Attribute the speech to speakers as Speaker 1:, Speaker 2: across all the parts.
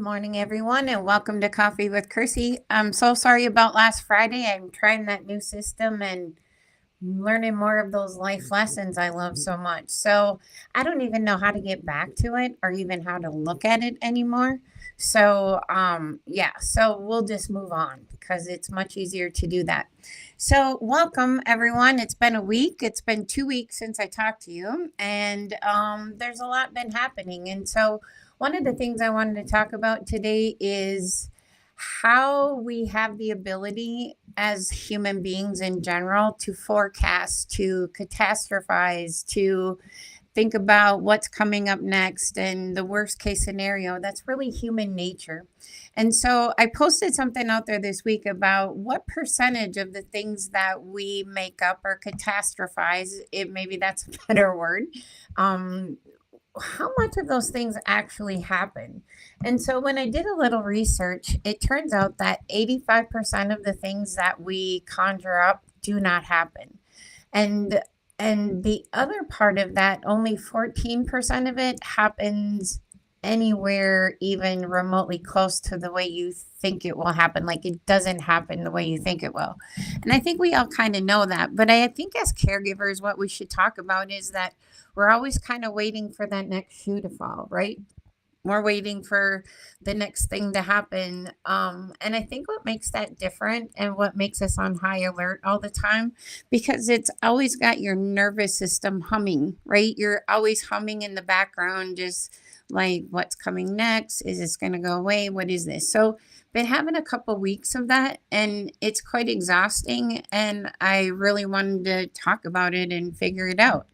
Speaker 1: Morning, everyone, and welcome to Coffee with Kirsty. I'm so sorry about last Friday. I'm trying that new system and learning more of those life lessons I love so much. So I don't even know how to get back to it or even how to look at it anymore. So we'll just move on because it's much easier to do that. So welcome, everyone. It's been a week. It's been 2 weeks since I talked to you, and there's a lot been happening. And so one of the things I wanted to talk about today is how we have the ability as human beings in general to forecast, to catastrophize, to think about what's coming up next and the worst case scenario. That's really human nature. And so I posted something out there this week about what percentage of the things that we make up or catastrophize, it maybe that's a better word, um, how much of those things actually happen. And so when I did a little research, it turns out that 85% of the things that we conjure up do not happen. And and the other part of that, only 14% of it happens anywhere even remotely close to the way you think it will happen. Like it doesn't happen the way you think it will. And I think we all kind of know that. But I think as caregivers, what we should talk about is that we're always kind of waiting for that next shoe to fall, right? We're waiting for the next thing to happen. And I think what makes that different and what makes us on high alert all the time, because it's always got your nervous system humming, right? You're always humming in the background, just like what's coming next? Is this going to go away? What is this? So, been having a couple weeks of that, and it's quite exhausting. And I really wanted to talk about it and figure it out.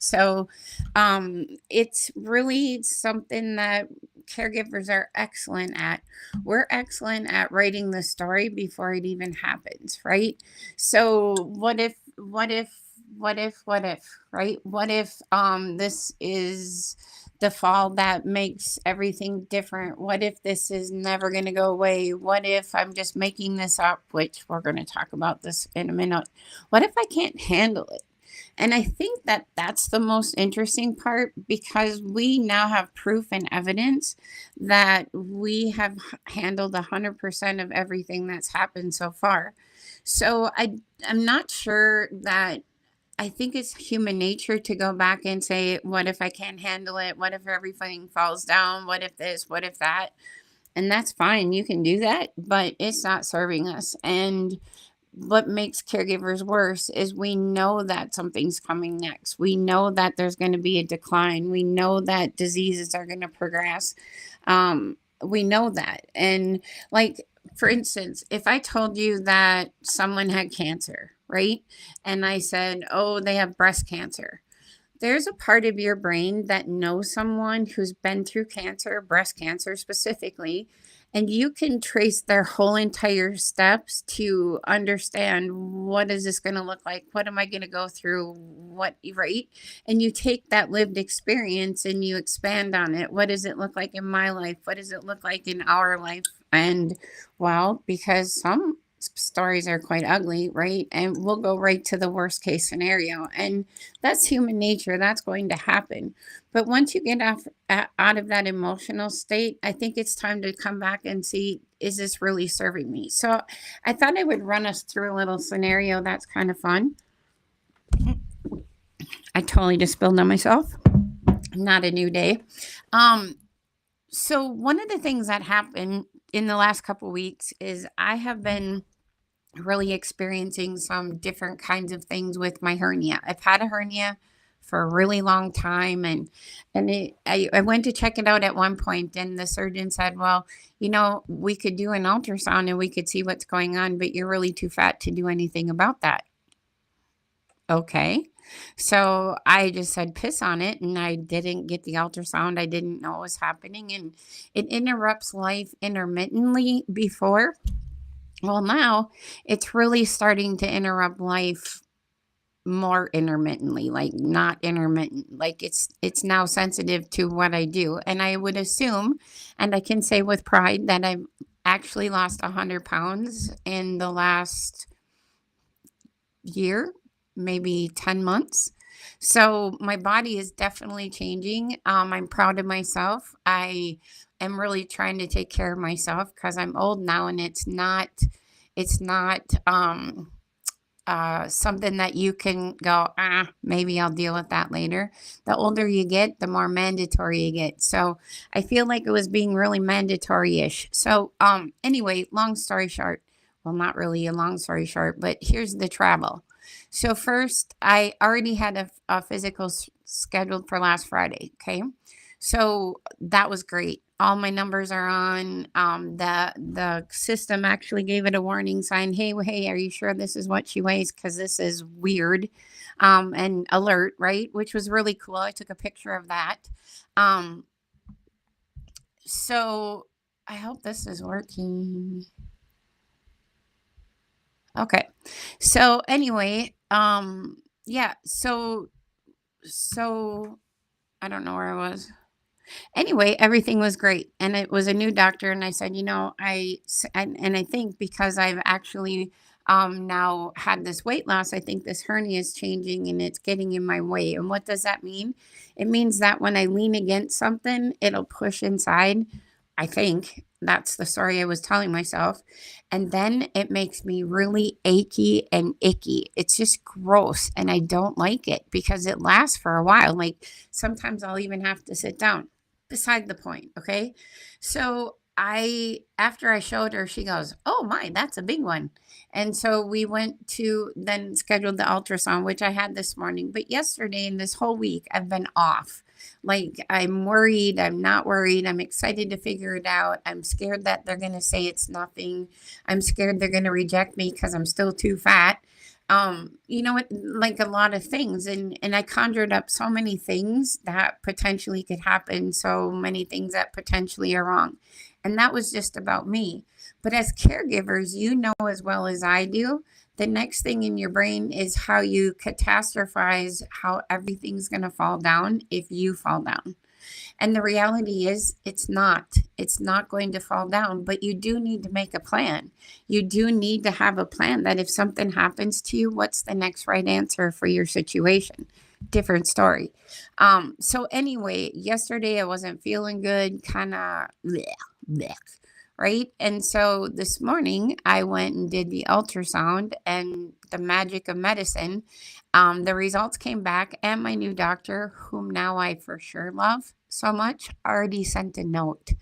Speaker 1: It's really something that caregivers are excellent at. We're excellent at writing the story before it even happens, right? So what if, right? What if this is the fall that makes everything different? What if this is never going to go away? What if I'm just making this up, which we're going to talk about this in a minute? What if I can't handle it? And I think that that's the most interesting part because we now have proof and evidence that we have handled 100% of everything that's happened so far. I'm not sure that I think it's human nature to go back and say, what if I can't handle it? What if everything falls down? What if this? What if that? And that's fine. You can do that, but it's not serving us. And what makes caregivers worse is we know that something's coming next. We know that there's going to be a decline. We know that diseases are going to progress. We know that. And, like, for instance, if I told you that someone had cancer, right? And I said, oh, they have breast cancer. There's a part of your brain that knows someone who's been through cancer, breast cancer specifically, and you can trace their whole entire steps to understand what is this going to look like? What am I going to go through? What, right? And you take that lived experience and you expand on it. What does it look like in my life? What does it look like in our life? And well, because some stories are quite ugly, right? And we'll go right to the worst case scenario. And that's human nature. That's going to happen. But once you get out of that emotional state, I think it's time to come back and see, is this really serving me? So I thought I would run us through a little scenario that's kind of fun. I totally just spilled on myself. Not a new day. So one of the things that happened in the last couple weeks is I have been really experiencing some different kinds of things with my hernia. I've had a hernia for a really long time, I went to check it out at one point, and the surgeon said, well, we could do an ultrasound and we could see what's going on, but you're really too fat to do anything about that. Okay. So I just said piss on it, and I didn't get the ultrasound. I didn't know what was happening, and it interrupts life intermittently before. Well, now it's really starting to interrupt life more intermittently, like not intermittent. Like it's now sensitive to what I do. And I would assume, and I can say with pride, that I've actually lost 100 pounds in the last year, maybe 10 months. So my body is definitely changing. I'm proud of myself. I am really trying to take care of myself because I'm old now, and it's not something that you can go, maybe I'll deal with that later. The older you get, the more mandatory you get. So I feel like it was being really mandatory ish. So, anyway, long story short, well, not really a long story short, but here's the travel. So, first, I already had a physical scheduled for last Friday. Okay. So that was great. All my numbers are on. The system actually gave it a warning sign. Hey, are you sure this is what she weighs? Because this is weird, and alert, right? Which was really cool. I took a picture of that. Um, so I hope this is working. Okay. So anyway, yeah. So I don't know where I was. Anyway, everything was great, and it was a new doctor, and I said, and I think because I've actually now had this weight loss, I think this hernia is changing and it's getting in my way. And what does that mean? It means that when I lean against something, it'll push inside. I think that's the story I was telling myself. And then it makes me really achy and icky. It's just gross, and I don't like it because it lasts for a while. Like sometimes I'll even have to sit down. Beside the point, okay? So after I showed her, she goes, "Oh my, that's a big one." And so we went to then scheduled the ultrasound, which I had this morning. But yesterday and this whole week, I've been off. Like I'm worried, I'm not worried, I'm excited to figure it out. I'm scared that they're gonna say it's nothing. I'm scared they're gonna reject me because I'm still too fat. You know what, like a lot of things, and I conjured up so many things that potentially could happen, so many things that potentially are wrong, and that was just about me. But as caregivers, you know as well as I do, the next thing in your brain is how you catastrophize how everything's going to fall down if you fall down. And the reality is, it's not. It's not going to fall down, but you do need to make a plan. You do need to have a plan that if something happens to you, what's the next right answer for your situation? Different story. So anyway, yesterday I wasn't feeling good, kind of right? And so this morning I went and did the ultrasound, and the magic of medicine, the results came back, and my new doctor, whom now I for sure love so much, already sent a note.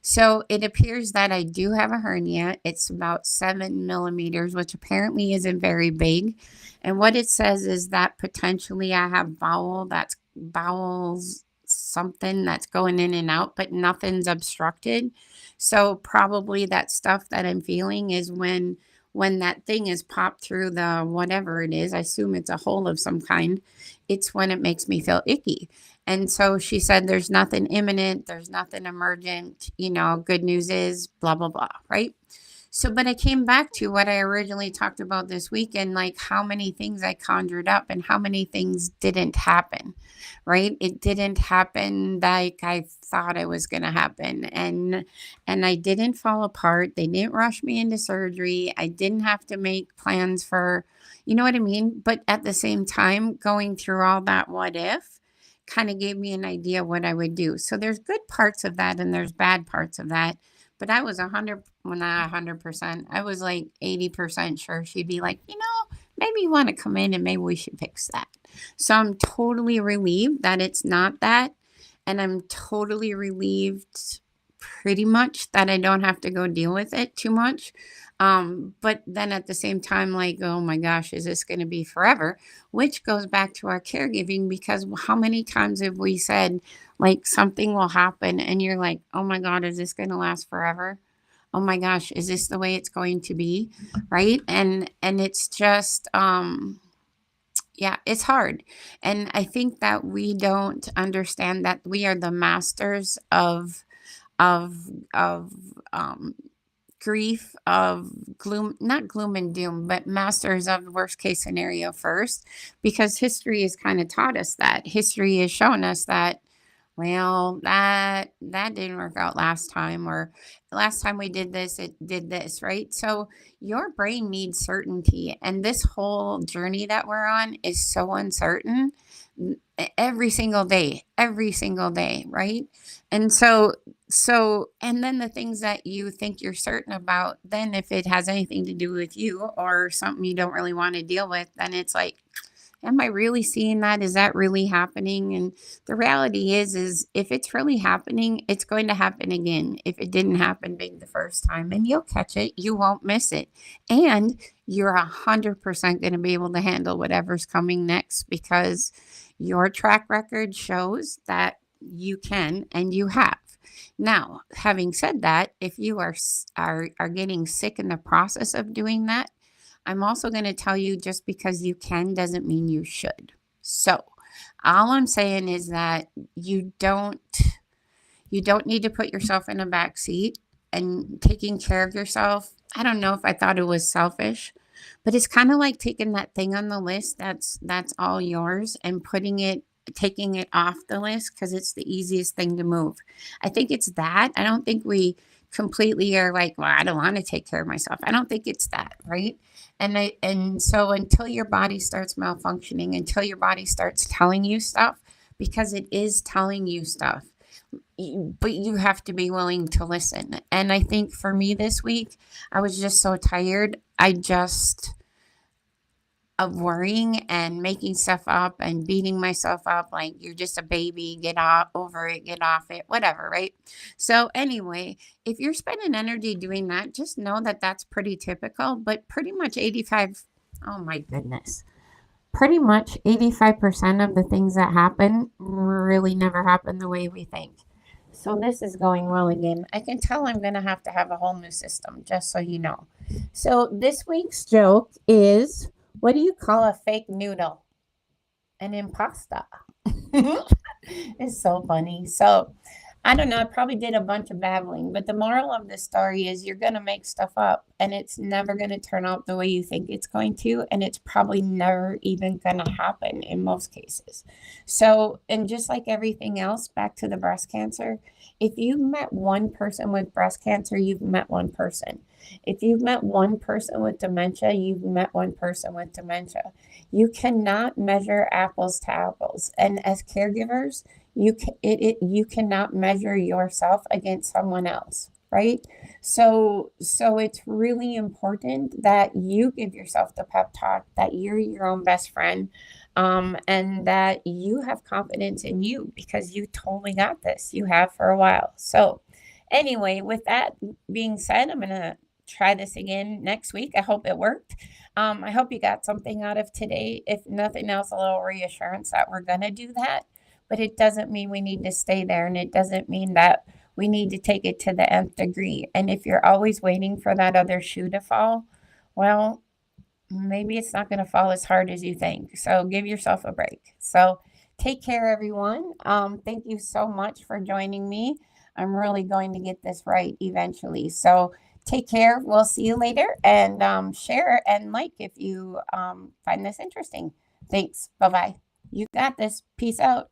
Speaker 1: So it appears that I do have a hernia. It's about 7 millimeters, which apparently isn't very big. And what it says is that potentially I have bowels something that's going in and out, but nothing's obstructed. So probably that stuff that I'm feeling is when that thing is popped through the whatever it is, I assume it's a hole of some kind, it's when it makes me feel icky. And so she said, there's nothing imminent, there's nothing emergent, good news is blah, blah, blah, right? So, but I came back to what I originally talked about this weekend, like how many things I conjured up and how many things didn't happen, right? It didn't happen like I thought it was going to happen. And I didn't fall apart. They didn't rush me into surgery. I didn't have to make plans for, you know what I mean? But at the same time, going through all that what if kind of gave me an idea what I would do. So there's good parts of that and there's bad parts of that. But I was 100, well, not 100%. I was like 80% sure she'd be like, maybe you want to come in and maybe we should fix that. So I'm totally relieved that it's not that. And I'm totally relieved pretty much that I don't have to go deal with it too much. But then at the same time, like, oh my gosh, is this going to be forever? Which goes back to our caregiving, because how many times have we said, like, something will happen and you're like, oh my God, is this going to last forever? Oh my gosh, is this the way it's going to be? Right. And it's just, yeah, it's hard. And I think that we don't understand that we are the masters of grief, of gloom, not gloom and doom, but masters of worst case scenario first, because history has kind of taught us that. History has shown us that Well, that didn't work out last time, or last time we did this, it did this, right? So your brain needs certainty, and this whole journey that we're on is so uncertain every single day, right? And and then the things that you think you're certain about, then if it has anything to do with you or something you don't really want to deal with, then it's like, am I really seeing that? Is that really happening? And the reality is if it's really happening, it's going to happen again. If it didn't happen big the first time, and you'll catch it, you won't miss it. And you're 100% going to be able to handle whatever's coming next, because your track record shows that you can and you have. Now, having said that, if you are getting sick in the process of doing that, I'm also going to tell you, just because you can doesn't mean you should. So, all I'm saying is that you don't need to put yourself in a back seat, and taking care of yourself. I don't know if I thought it was selfish, but it's kind of like taking that thing on the list that's all yours and taking it off the list because it's the easiest thing to move. I think it's that. I don't think we completely are like, well, I don't want to take care of myself. I don't think it's that, right? And so until your body starts malfunctioning, until your body starts telling you stuff, because it is telling you stuff, but you have to be willing to listen. And I think for me this week, I was just so tired. Of worrying and making stuff up and beating myself up like you're just a baby, get off over it, get off it, whatever, right? So anyway, if you're spending energy doing that, just know that that's pretty typical, but pretty much 85, oh my goodness, pretty much 85% of the things that happen really never happen the way we think. So this is going well again. I can tell I'm going to have a whole new system, just so you know. So this week's joke is, what do you call a fake noodle? An impasta. It's so funny. So I don't know. I probably did a bunch of babbling, but the moral of this story is you're going to make stuff up, and it's never going to turn out the way you think it's going to. And it's probably never even going to happen in most cases. So, and just like everything else, back to the breast cancer, if you've met one person with breast cancer, you've met one person. If you've met one person with dementia, you've met one person with dementia. You cannot measure apples to apples. And as caregivers, you cannot measure yourself against someone else, right? So it's really important that you give yourself the pep talk that you're your own best friend, and that you have confidence in you, because you totally got this. You have for a while. So anyway, with that being said, I'm gonna try this again next week. I hope it worked. I hope you got something out of today. If nothing else, a little reassurance that we're gonna do that. But it doesn't mean we need to stay there, and it doesn't mean that we need to take it to the nth degree. And if you're always waiting for that other shoe to fall, well, maybe it's not going to fall as hard as you think. So give yourself a break. So take care, everyone. Thank you so much for joining me. I'm really going to get this right eventually. So take care. We'll see you later, and share and like if you find this interesting. Thanks. Bye-bye. You got this. Peace out.